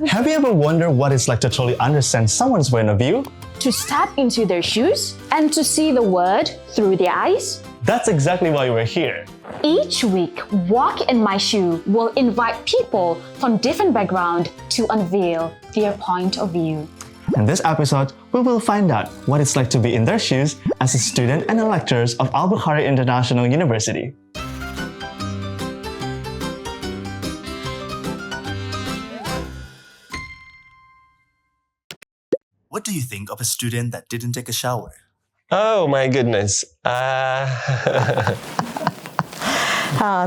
Have you ever wondered what it's like to truly understand someone's point of view? To step into their shoes and to see the world through their eyes? That's exactly why we're here. Each week, Walk in My Shoe will invite people from different backgrounds to unveil their point of view. In this episode, we will find out what it's like to be in their shoes as a student and a lecturer of Al-Bukhari International University. What do you think of a student that didn't take a shower? Oh my goodness.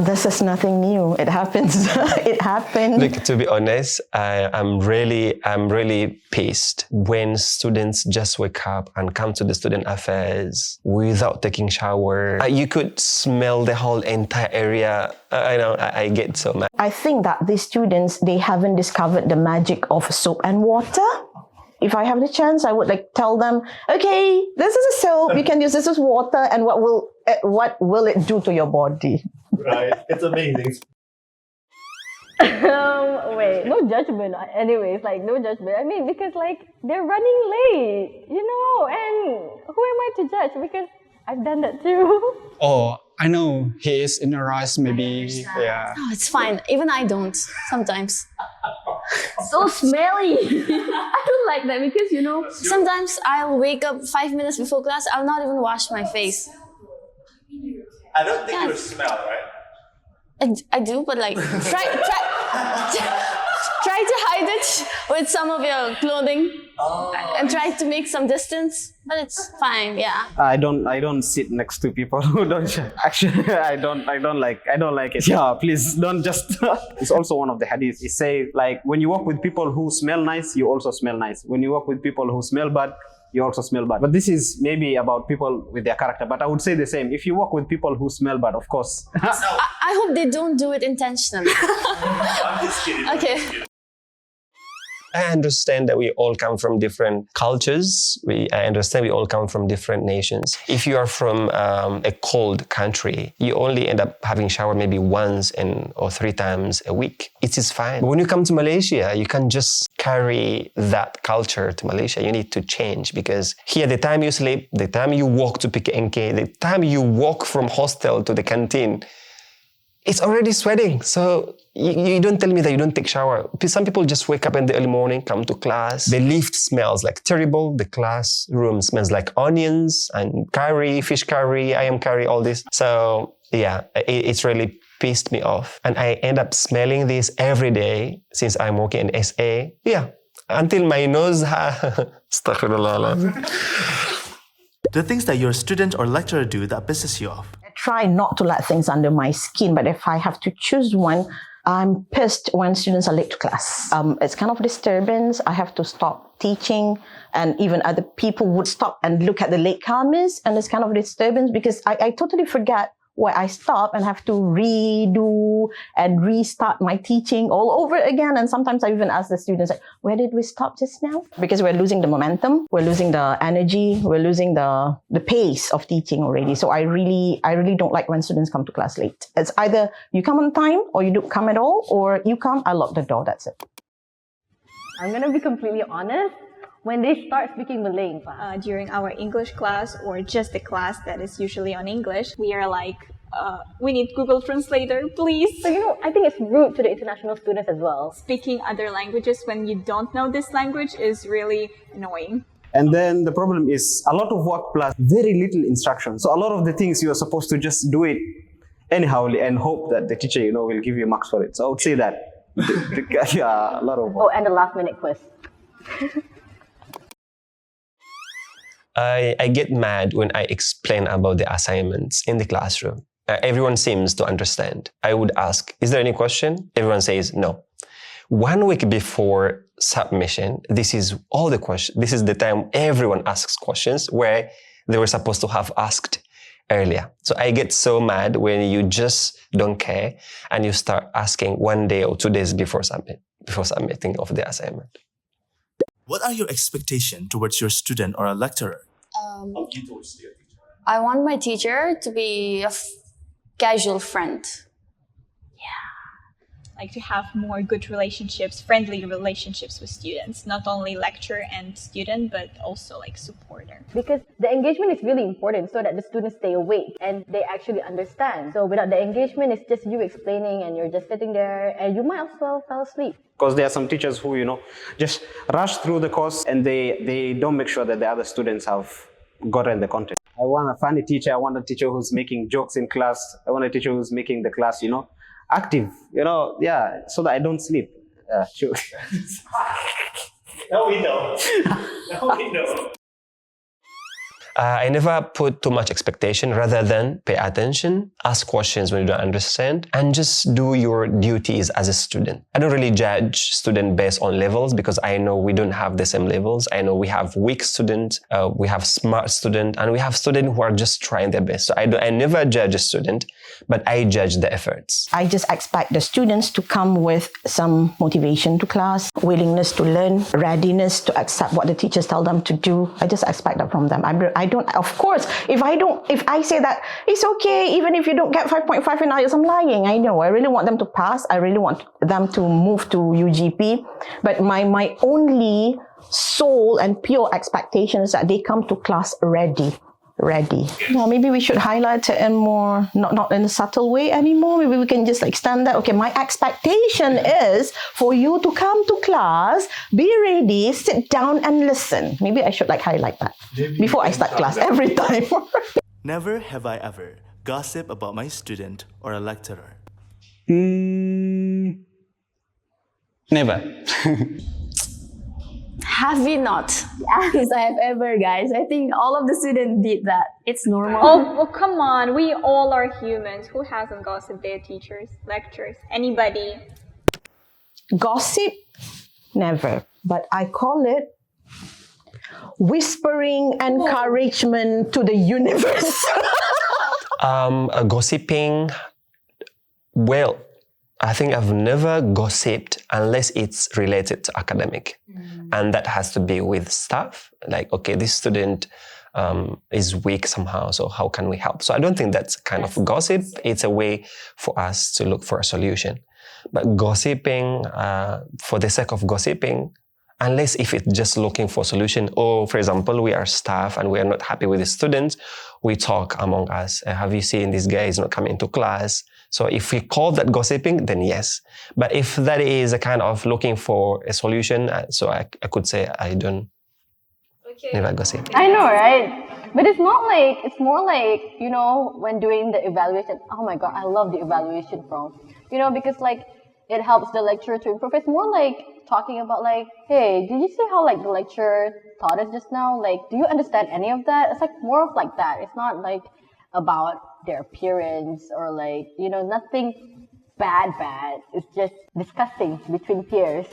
This is nothing new. It happens. It happened. Look, to be honest, I'm really pissed when students just wake up and come to the student affairs without taking shower. You could smell the whole entire area. I get so mad. I think that these students, they haven't discovered the magic of soap and water. If I have the chance, I would tell them, okay, this is a soap, you can use this as water, and what will it do to your body? Right, it's amazing. Wait, no judgment. Anyways, no judgment. I mean, because they're running late, and who am I to judge? Because I've done that too. Oh, I know he is in a rush, maybe. Yeah. No, it's fine. Even I don't sometimes. So smelly. I don't like that because, Sometimes I'll wake up 5 minutes before class. I'll not even wash my face. I don't think you smell, right? I do, but try to hide it with some of your clothing and try to make some distance. But it's fine, yeah. I don't sit next to people who don't shower. Actually, I don't like it. Yeah, please don't just. It's also one of the hadiths. It say when you walk with people who smell nice, you also smell nice. When you walk with people who smell bad, you also smell bad. But this is maybe about people with their character. But I would say the same. If you walk with people who smell bad, of course. I hope they don't do it intentionally. I'm just kidding. Okay. I understand that we all come from different cultures. I understand we all come from different nations. If you are from a cold country, you only end up having shower maybe once or 3 times a week. It is fine. But when you come to Malaysia, you can't just carry that culture to Malaysia. You need to change because here, the time you sleep, the time you walk to PKNK, the time you walk from hostel to the canteen, it's already sweating. So you don't tell me that you don't take shower. Some people just wake up in the early morning, come to class. The lift smells terrible. The classroom smells like onions and curry, fish curry, ayam curry, all this. So yeah, it's really pissed me off. And I end up smelling this every day since I'm working in SA. Yeah, until my nose Astaghfirullah. The things that your student or lecturer do that pisses you off. Try not to let things under my skin, but if I have to choose one, I'm pissed when students are late to class. It's kind of a disturbance. I have to stop teaching, and even other people would stop and look at the latecomers, and it's kind of a disturbance because I totally forget where I stop and have to redo and restart my teaching all over again. And sometimes I even ask the students, where did we stop just now? Because we're losing the momentum, we're losing the energy, we're losing the pace of teaching already. So I really don't like when students come to class late. It's either you come on time or you don't come at all, or you come, I lock the door, that's it. I'm gonna be completely honest. When they start speaking Malay in class. During our English class or just the class that is usually on English, we are we need Google Translator, please. So, I think it's rude to the international students as well. Speaking other languages when you don't know this language is really annoying. And then the problem is a lot of work plus very little instruction. So a lot of the things you are supposed to just do it anyhow and hope that the teacher, will give you marks for it. So I would say that. Yeah, a lot of work. Oh, and the last minute quiz. I get mad when I explain about the assignments in the classroom. Everyone seems to understand. I would ask, is there any question? Everyone says no. 1 week before submission, this is all the questions. This is the time everyone asks questions where they were supposed to have asked earlier. So I get so mad when you just don't care and you start asking 1 day or 2 days before submitting of the assignment. What are your expectations towards your student or a lecturer? I want my teacher to be a casual friend. like to have more good relationships, friendly relationships with students, not only lecturer and student, but also like supporter. Because the engagement is really important so that the students stay awake and they actually understand. So without the engagement, it's just you explaining and you're just sitting there and you might as well fall asleep. Because there are some teachers who, just rush through the course and they don't make sure that the other students have gotten the content. I want a funny teacher. I want a teacher who's making jokes in class. I want a teacher who's making the class, active, so that I don't sleep. Sure. Now we know. Now we know. I never put too much expectation, rather than pay attention, ask questions when you don't understand, and just do your duties as a student. I don't really judge students based on levels because I know we don't have the same levels. I know we have weak students, we have smart students, and we have students who are just trying their best. So I never judge a student, but I judge the efforts. I just expect the students to come with some motivation to class, willingness to learn, readiness to accept what the teachers tell them to do. I just expect that from them. I don't, of course, if I say that it's okay, even if you don't get 5.5 in IELTS, I'm lying. I know. I really want them to pass. I really want them to move to UGP. But my only sole and pure expectation is that they come to class ready. Well, maybe we should highlight it in more, not in a subtle way anymore. Maybe we can just stand that. Okay, my expectation is for you to come to class, be ready, sit down and listen. Maybe I should highlight that before I start class every time. Never have I ever gossip about my student or a lecturer. Never. Have we not? Yes, I have ever, guys. I think all of the students did that. It's normal. Oh, well, come on. We all are humans. Who hasn't gossiped their teachers, lecturers? Anybody? Gossip? Never. But I call it whispering encouragement to the universe. Gossiping, well, I think I've never gossiped unless it's related to academic. And that has to be with staff. Like, okay, this student is weak somehow, so how can we help? So I don't think that's kind of gossip. It's a way for us to look for a solution. But gossiping for the sake of gossiping, unless if it's just looking for a solution, or for example, we are staff and we are not happy with the students, we talk among us. Have you seen this guy is not coming to class? So if we call that gossiping, then yes. But if that is a kind of looking for a solution, so I could say I don't never gossip. I know, right? But it's not like, it's more like, when doing the evaluation, oh my God, I love the evaluation form. Because it helps the lecturer to improve. It's more like talking about hey, did you see how the lecturer taught us just now? Do you understand any of that? It's more of that. It's not about their appearance or nothing bad. It's just discussing between peers.